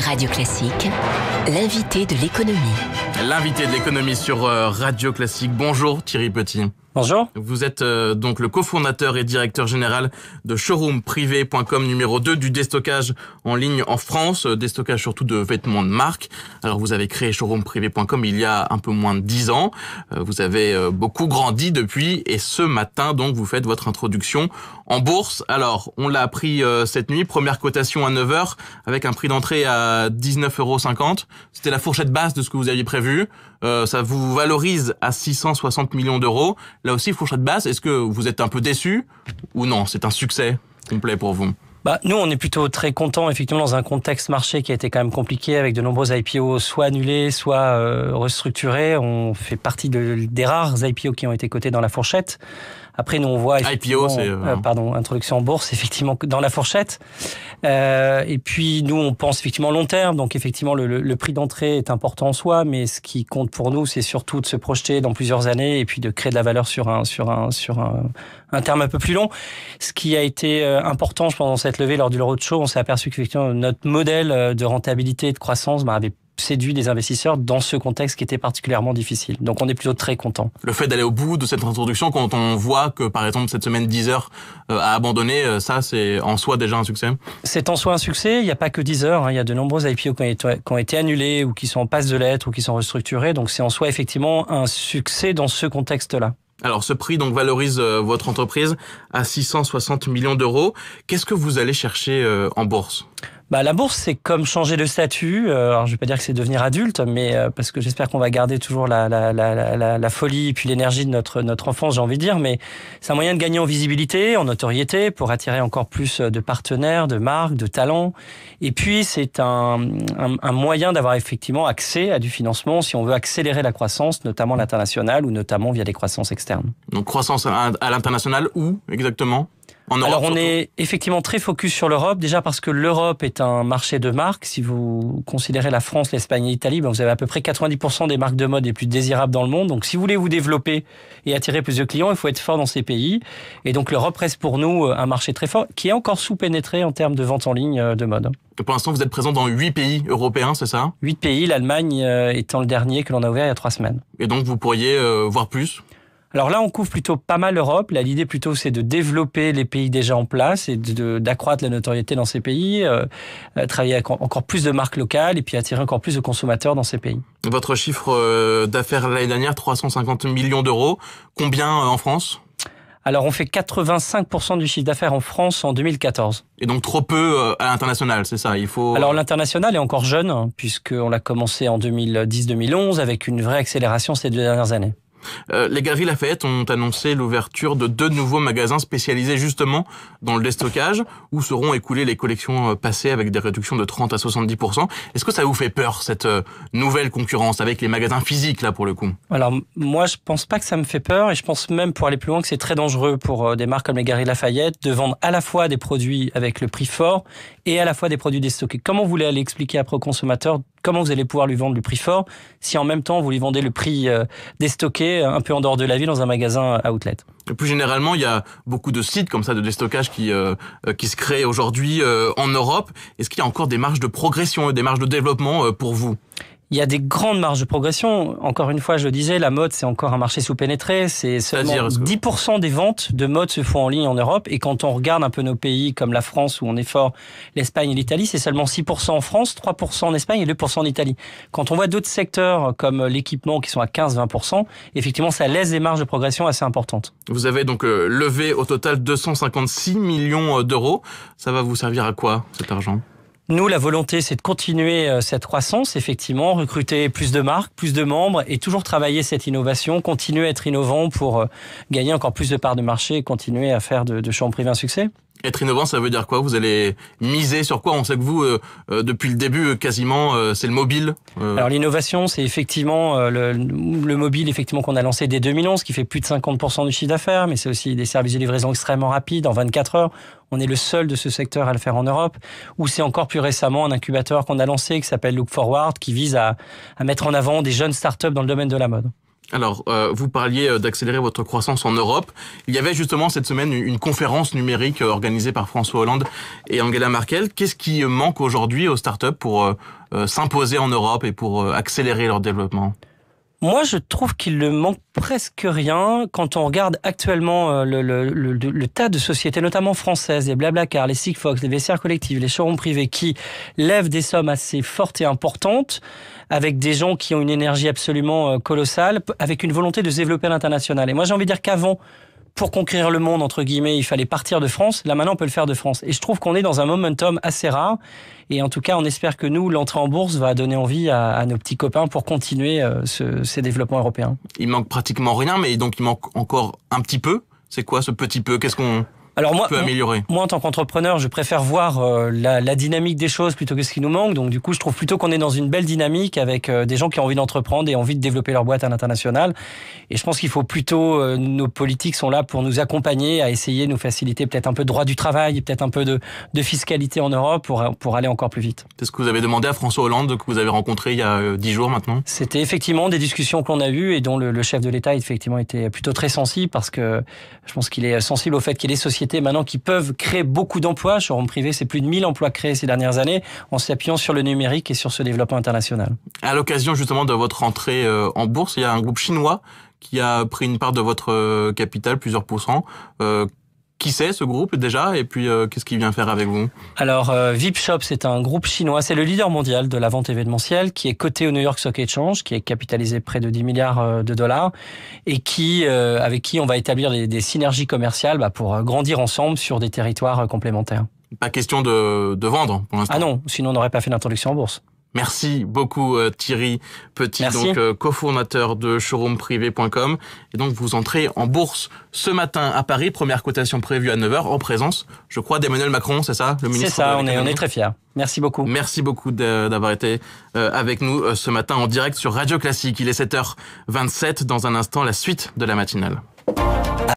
Radio Classique, l'invité de l'économie. L'invité de l'économie sur Radio Classique. Bonjour Thierry Petit. Bonjour. Vous êtes donc le cofondateur et directeur général de showroomprivé.com numéro 2 du déstockage en ligne en France, déstockage surtout de vêtements de marque. Alors vous avez créé showroomprivé.com il y a un peu moins de 10 ans. Vous avez beaucoup grandi depuis et ce matin donc vous faites votre introduction en bourse. Alors on l'a appris cette nuit, première cotation à 9h avec un prix d'entrée à 19,50 €. C'était la fourchette basse de ce que vous aviez prévu. Ça vous valorise à 660 millions d'euros. Là aussi, fourchette basse, est-ce que vous êtes un peu déçu ou non? C'est un succès complet pour vous? Nous, on est plutôt très contents, effectivement, dans un contexte marché qui a été quand même compliqué, avec de nombreux IPO soit annulés, soit restructurés. On fait partie des rares IPO qui ont été cotés dans la fourchette. Après, nous, on voit IPO, c'est... introduction en bourse, effectivement, dans la fourchette. Et puis, nous, on pense effectivement long terme. Donc, effectivement, le prix d'entrée est important en soi, mais ce qui compte pour nous, c'est surtout de se projeter dans plusieurs années et puis de créer de la valeur sur un terme un peu plus long. Ce qui a été important, je pense, dans cette levée lors du roadshow, on s'est aperçu qu'effectivement, notre modèle de rentabilité et de croissance avait séduit des investisseurs dans ce contexte qui était particulièrement difficile. Donc on est plutôt très content. Le fait d'aller au bout de cette introduction, quand on voit que par exemple cette semaine Deezer a abandonné, ça c'est en soi déjà un succès? C'est en soi un succès, il n'y a pas que Deezer, il y a de nombreux IPO qui ont été annulés ou qui sont en passe de l'être ou qui sont restructurés, donc c'est en soi effectivement un succès dans ce contexte-là. Alors ce prix donc valorise votre entreprise à 660 millions d'euros. Qu'est-ce que vous allez chercher en bourse? La bourse, c'est comme changer de statut. Alors, je vais pas dire que c'est devenir adulte, mais parce que j'espère qu'on va garder toujours la folie et puis l'énergie de notre enfance, j'ai envie de dire. Mais c'est un moyen de gagner en visibilité, en notoriété, pour attirer encore plus de partenaires, de marques, de talents. Et puis, c'est un moyen d'avoir effectivement accès à du financement si on veut accélérer la croissance, notamment l'international ou notamment via des croissances externes. Donc, croissance à l'international, où exactement? Alors on est effectivement très focus sur l'Europe, déjà parce que l'Europe est un marché de marques. Si vous considérez la France, l'Espagne et l'Italie, vous avez à peu près 90% des marques de mode les plus désirables dans le monde. Donc si vous voulez vous développer et attirer plus de clients, il faut être fort dans ces pays. Et donc l'Europe reste pour nous un marché très fort, qui est encore sous-pénétré en termes de vente en ligne de mode. Et pour l'instant, vous êtes présent dans 8 pays européens, c'est ça? 8 pays, l'Allemagne étant le dernier que l'on a ouvert il y a 3 semaines. Et donc vous pourriez voir plus? Alors là, on couvre plutôt pas mal l'Europe. Là, l'idée plutôt, c'est de développer les pays déjà en place et d'accroître la notoriété dans ces pays, travailler avec encore plus de marques locales et puis attirer encore plus de consommateurs dans ces pays. Votre chiffre d'affaires l'année dernière, 350 millions d'euros. Combien en France? Alors, on fait 85% du chiffre d'affaires en France en 2014. Et donc trop peu à l'international, c'est ça? Il faut. Alors, l'international est encore jeune, puisqu'on l'a commencé en 2010-2011 avec une vraie accélération ces 2 dernières années. Les Galeries Lafayette ont annoncé l'ouverture de 2 nouveaux magasins spécialisés justement dans le déstockage où seront écoulées les collections passées avec des réductions de 30 à 70%. Est-ce que ça vous fait peur, cette nouvelle concurrence avec les magasins physiques là pour le coup? Alors moi je pense pas que ça me fait peur et je pense même pour aller plus loin que c'est très dangereux pour des marques comme les Galeries Lafayette de vendre à la fois des produits avec le prix fort et à la fois des produits déstockés. Comment vous voulez aller expliquer après au consommateur comment vous allez pouvoir lui vendre le prix fort si en même temps vous lui vendez le prix déstocké un peu en dehors de la ville dans un magasin outlet? Et plus généralement, il y a beaucoup de sites comme ça de déstockage qui se créent aujourd'hui en Europe. Est-ce qu'il y a encore des marges de progression et des marges de développement pour vous? Il y a des grandes marges de progression. Encore une fois, je le disais, la mode, c'est encore un marché sous-pénétré. C'est seulement 10% des ventes de mode se font en ligne en Europe. Et quand on regarde un peu nos pays comme la France, où on est fort, l'Espagne et l'Italie, c'est seulement 6% en France, 3% en Espagne et 2% en Italie. Quand on voit d'autres secteurs comme l'équipement qui sont à 15-20%, effectivement, ça laisse des marges de progression assez importantes. Vous avez donc levé au total 256 millions d'euros. Ça va vous servir à quoi, cet argent ? Nous, la volonté, c'est de continuer cette croissance, effectivement, recruter plus de marques, plus de membres et toujours travailler cette innovation, continuer à être innovant pour gagner encore plus de parts de marché et continuer à faire de Showroom Privé un succès. Être innovant, ça veut dire quoi? Vous allez miser sur quoi? On sait que vous, depuis le début, quasiment, c'est le mobile. Alors l'innovation, c'est effectivement le mobile, effectivement qu'on a lancé dès 2011, qui fait plus de 50% du chiffre d'affaires, mais c'est aussi des services de livraison extrêmement rapides, en 24 heures. On est le seul de ce secteur à le faire en Europe. Ou c'est encore plus récemment un incubateur qu'on a lancé qui s'appelle Look Forward, qui vise à mettre en avant des jeunes startups dans le domaine de la mode. Alors, vous parliez d'accélérer votre croissance en Europe. Il y avait justement cette semaine une conférence numérique organisée par François Hollande et Angela Merkel. Qu'est-ce qui manque aujourd'hui aux startups pour s'imposer en Europe et pour accélérer leur développement ? Moi, je trouve qu'il ne manque presque rien quand on regarde actuellement le tas de sociétés, notamment françaises, les Blablacar, les Sigfox, les vestiaires collectifs, les showrooms privés, qui lèvent des sommes assez fortes et importantes, avec des gens qui ont une énergie absolument colossale, avec une volonté de se développer à l'international. Et moi, j'ai envie de dire qu'avant, pour conquérir le monde, entre guillemets, il fallait partir de France. Là, maintenant, on peut le faire de France. Et je trouve qu'on est dans un momentum assez rare. Et en tout cas, on espère que nous, l'entrée en bourse va donner envie à nos petits copains pour continuer ces développements européens. Il manque pratiquement rien, mais donc il manque encore un petit peu. C'est quoi ce petit peu ? Qu'est-ce qu'on peut améliorer ? Moi, en tant qu'entrepreneur, je préfère voir la dynamique des choses plutôt que ce qui nous manque. Donc, du coup, je trouve plutôt qu'on est dans une belle dynamique avec des gens qui ont envie d'entreprendre et envie de développer leur boîte à l'international. Et je pense qu'il faut plutôt, nos politiques sont là pour nous accompagner à essayer de nous faciliter peut-être un peu de droit du travail, peut-être un peu de fiscalité en Europe pour aller encore plus vite. C'est ce que vous avez demandé à François Hollande, que vous avez rencontré il y a 10 jours maintenant ? C'était effectivement des discussions qu'on a eues et dont le chef de l'État effectivement était plutôt très sensible parce que je pense qu'il est sensible au fait qu'il y ait des sociétés maintenant qui peuvent créer beaucoup d'emplois. Showroom privé, c'est plus de 1000 emplois créés ces dernières années en s'appuyant sur le numérique et sur ce développement international. À l'occasion justement de votre entrée en bourse, il y a un groupe chinois qui a pris une part de votre capital, plusieurs pourcents. Qui c'est ce groupe déjà et puis qu'est-ce qu'il vient faire avec vous ? Alors VipShop, c'est un groupe chinois, c'est le leader mondial de la vente événementielle qui est coté au New York Stock Exchange, qui est capitalisé près de 10 milliards de dollars et qui avec qui on va établir des synergies commerciales pour grandir ensemble sur des territoires complémentaires. Pas question de vendre pour l'instant. Ah non, sinon on n'aurait pas fait d'introduction en bourse. Merci beaucoup Thierry Petit, Merci. donc cofondateur de showroomprivé.com. Et donc vous entrez en bourse ce matin à Paris, première cotation prévue à 9h en présence, je crois, d'Emmanuel Macron, c'est ça, le ministre? C'est ça, on est très fiers. Merci beaucoup. Merci beaucoup d'avoir été avec nous ce matin en direct sur Radio Classique. Il est 7h27, dans un instant la suite de la matinale.